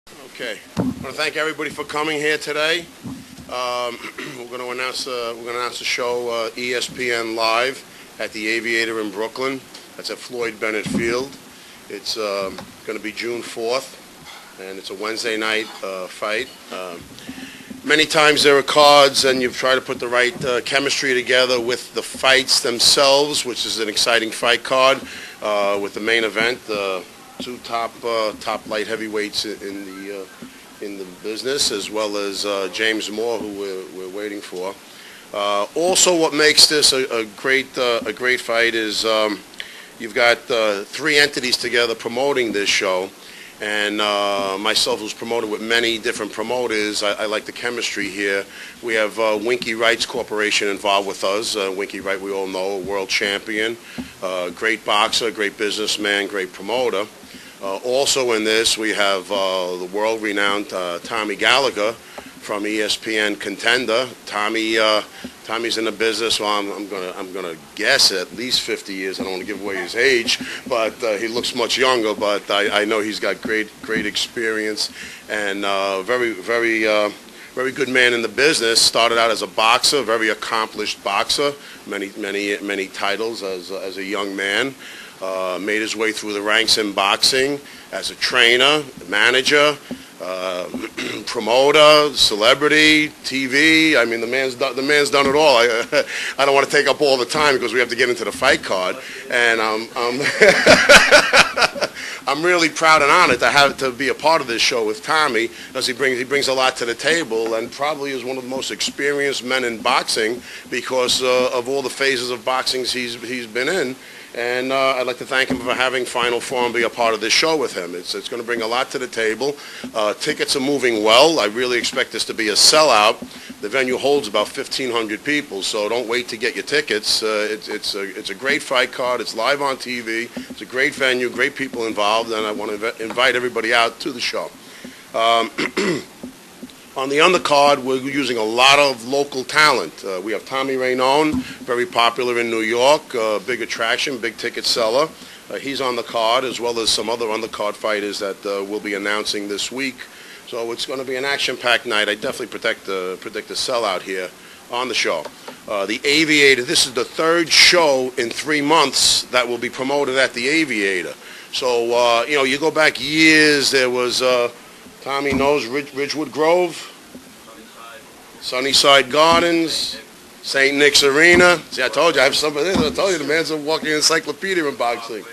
Okay, I want to thank everybody for coming here today. We're going to announce the show ESPN Live at the Aviator in Brooklyn. That's at Floyd Bennett Field. It's going to be June 4th, and it's a Wednesday night fight. Many times there are cards, and you try to put the right chemistry together with the fights themselves, which is an exciting fight card with the main event. Two top light heavyweights in the business, as well as James Moore, who we're waiting for. Also, what makes this a great fight is you've got three entities together promoting this show, and myself, who's promoted with many different promoters. I like the chemistry here. We have Winky Wrights Corporation involved with us. Winky Wright, we all know, a world champion, great boxer, great businessman, great promoter. Also in this, we have the world-renowned Tommy Gallagher from ESPN Contender. Tommy's in the business. Well, I'm gonna guess at least 50 years. I don't want to give away his age, but he looks much younger. But I know he's got great experience and very good man in the business. Started out as a boxer, very accomplished boxer, many titles as a young man. Made his way through the ranks in boxing as a trainer, manager, promoter, celebrity, TV. I mean, the man's done it all. I don't want to take up all the time because we have to get into the fight card, and I'm really proud and honored to be a part of this show with Tommy, because he brings a lot to the table, and probably is one of the most experienced men in boxing because of all the phases of boxing he's been in. And I'd like to thank him for having Final Four and be a part of this show with him. It's going to bring a lot to the table. Tickets are moving well. I really expect this to be a sellout. The venue holds about 1,500 people, so don't wait to get your tickets. It's a great fight card. It's live on TV. It's a great venue, great people involved, and I want to invite everybody out to the show. On the undercard, we're using a lot of local talent. We have Tommy Rainone, very popular in New York, big attraction, big ticket seller. He's on the card, as well as some other undercard fighters that we'll be announcing this week. So it's going to be an action-packed night. I definitely predict a sellout here on the show. The Aviator, this is the third show in 3 months that will be promoted at the Aviator. So, you go back years, there was... Tommy knows Ridgewood Grove, Sunnyside Gardens, St. Nick's Arena. See, I told you, I have somebody there. I told you, the man's a walking encyclopedia in boxing.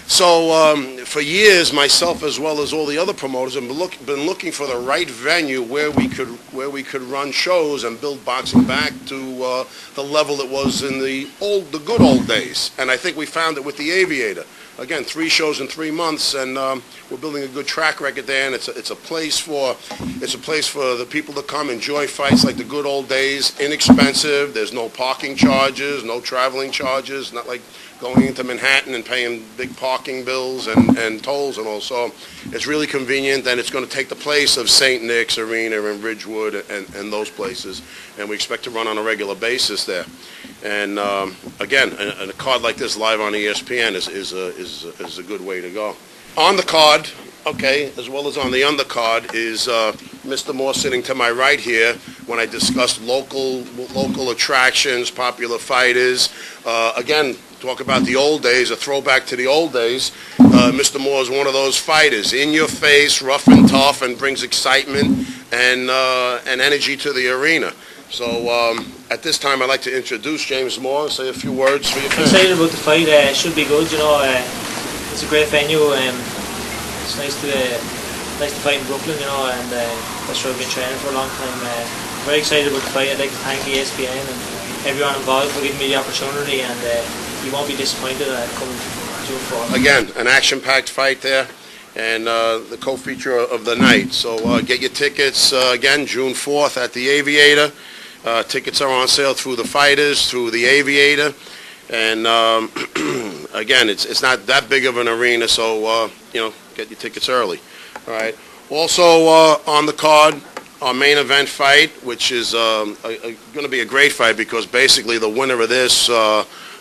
So for years, myself as well as all the other promoters have been looking for the right venue where we could run shows and build boxing back to the level it was in the good old days. And I think we found it with the Aviator. Again, 3 shows in 3 months, and we're building a good track record there. And it's a place for the people to come enjoy fights like the good old days. Inexpensive. There's no parking charges, no traveling charges. Not like going into Manhattan and paying big parking bills and tolls and all. So it's really convenient, and it's going to take the place of St. Nick's Arena and Ridgewood and those places. And we expect to run on a regular basis there. And again, a card like this live on ESPN is a good way to go. On the card, okay, as well as on the undercard, is Mr. Moore sitting to my right here. When I discussed local attractions, popular fighters, again, talk about the old days, a throwback to the old days. Mr. Moore is one of those fighters, in your face, rough and tough, and brings excitement and energy to the arena. So at this time, I'd like to introduce James Moore and say a few words for your fans. Excited about the fight. It should be good. It's a great venue. It's nice to fight in Brooklyn. And that's where I've been training for a long time. Very excited about the fight. I'd like to thank ESPN and everyone involved for giving me the opportunity. And you won't be disappointed coming June 4th. Again, an action-packed fight there. And the co-feature of the night. So get your tickets, again, June 4th at the Aviator. Tickets are on sale through the fighters, through the Aviator. And again, it's not that big of an arena, so, get your tickets early. All right. Also on the card, our main event fight, which is going to be a great fight because basically the winner of this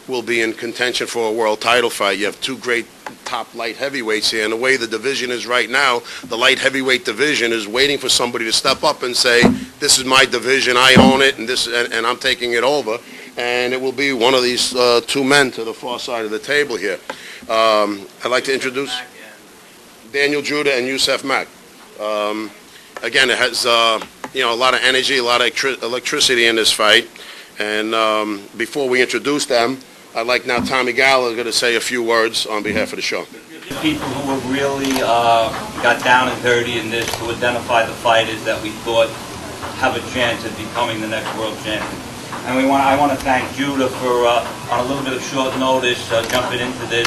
will be in contention for a world title fight. You have two great top light heavyweights here. And the way the division is right now, the light heavyweight division is waiting for somebody to step up and say, this is my division, I own it, and I'm taking it over. And it will be one of these two men to the far side of the table here. I'd like to introduce Daniel Judah and Yusef Mack. Again, it has a lot of energy, a lot of electricity in this fight. And before we introduce them, I'd like now Tommy Gallagher to say a few words on behalf of the show. People who have really got down and dirty in this to identify the fighters that we thought have a chance at becoming the next world champion. And I want to thank Judah for, on a little bit of short notice, jumping into this.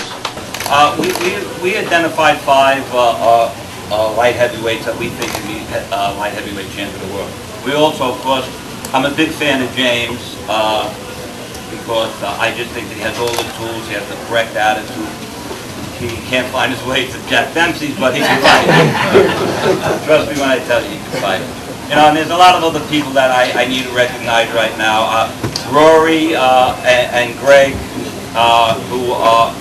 We identified 5 light heavyweights that we think can be light heavyweight champion of the world. We also, of course, I'm a big fan of James because I just think that he has all the tools. He has the correct attitude. He can't find his way to Jack Dempsey's, but he can fight. Trust me when I tell you, he can fight. And there's a lot of other people that I need to recognize right now. Rory and Greg, who are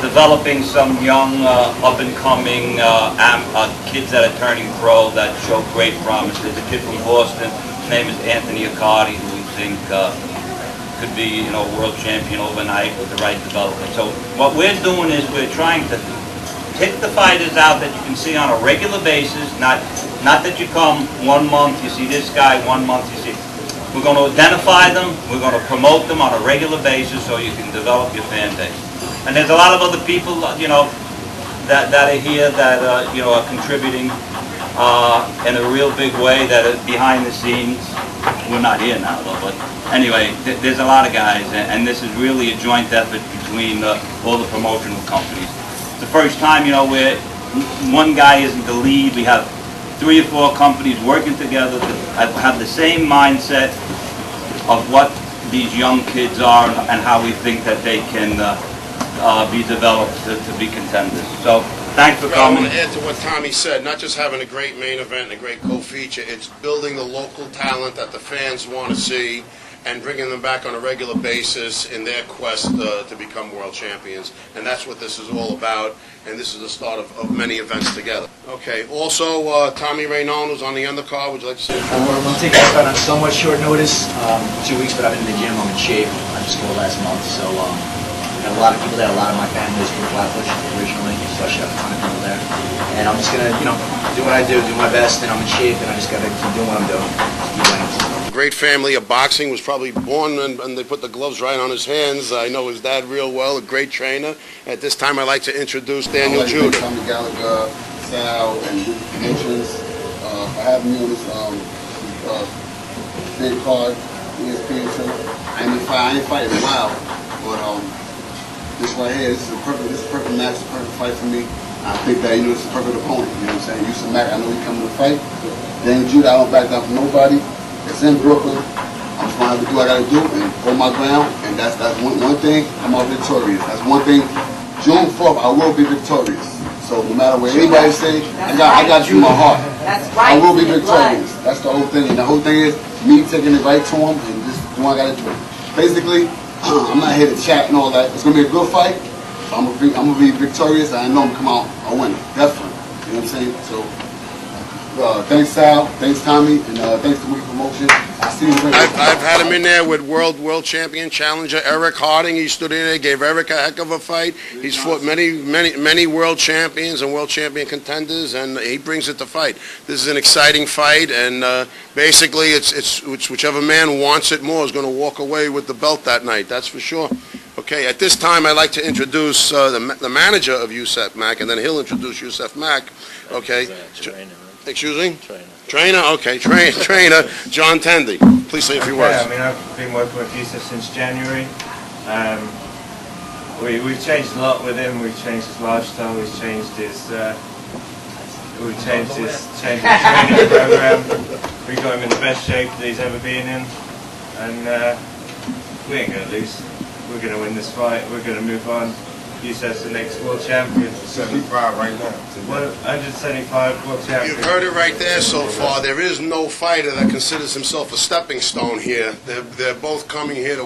developing some young, up-and-coming kids that are turning pro that show great promise. There's a kid from Boston. His name is Anthony Accardi, who we think could be, world champion overnight with the right development. So what we're doing is we're trying to pick the fighters out that you can see on a regular basis, not that you come 1 month, you see this guy, 1 month you see. We're going to identify them, we're going to promote them on a regular basis so you can develop your fan base. And there's a lot of other people, that are here that, are contributing in a real big way that are behind the scenes. We're not here now though, but anyway, there's a lot of guys, and this is really a joint effort between all the promotional companies. It's the first time, where one guy isn't the lead. We have 3 or 4 companies working together to have the same mindset of what these young kids are and how we think that they can be developed to be contenders. So thanks for coming. I want to add to what Tommy said, not just having a great main event and a great co-feature, it's building the local talent that the fans want to see and bringing them back on a regular basis in their quest to become world champions. And that's what this is all about, and this is the start of many events together. Okay, also, Tommy Raynon was on the undercard. Would you like to say? I'm taking this fight on somewhat short notice, 2 weeks, but I've been in the gym, I'm in shape. I just scored last month, so got a lot of people there, a lot of my family is from Flatbush originally, so I should have a ton of people there. And I'm just going to, do what I do my best, and I'm in shape, and I just got to keep doing what I'm doing. Keep winning. Great family of boxing, was probably born and they put the gloves right on his hands. I know his dad real well, a great trainer. At this time, I'd like to introduce Daniel Judah. Tommy Gallagher, Sal, and Entrance. I have me on this big card, ESPN show. I ain't fighting in a while, but this right here, this is a perfect match, a perfect fight for me. I think that, it's a perfect opponent, you know what I'm saying? Yusef Mack, I know he's coming to fight. Daniel Judah, I don't back down from nobody. It's in Brooklyn. I'm just going to have to do what I got to do and hold my ground. And that's one thing, I'm all victorious. That's one thing. June 4th, I will be victorious. So no matter what anybody say, I got you in my heart. That's right. I will be victorious. That's the whole thing. And the whole thing is me taking it right to him and just doing what I got to do. Basically, I'm not here to chat and all that. It's going to be a good fight. I'm gonna be victorious. I know I'm gonna come out a winner, definitely. You know what I'm saying? So, thanks Sal, thanks Tommy, and thanks to Wiki Promotion. I see you. I've had him in there with world champion challenger Eric Harding. He stood in there, gave Eric a heck of a fight. He's fought many world champions and world champion contenders, and he brings it to fight. This is an exciting fight, and basically, it's whichever man wants it more is going to walk away with the belt that night. That's for sure. Okay, at this time, I'd like to introduce the manager of Yusef Mack, and then he'll introduce Yusef Mack. Okay. Excuse me? Trainer. Okay. Trainer, John Tendy. Please say a few words. Yeah, I've been working with Yusef since January. We've changed a lot with him. We've changed his lifestyle. We've changed his training program. We got him in the best shape that he's ever been in, and we ain't gonna lose. We're going to win this fight. We're going to move on. Yusef's the next world champion. 75 right now. 175 world champion. You've heard it right there so far. There is no fighter that considers himself a stepping stone here. They're both coming here to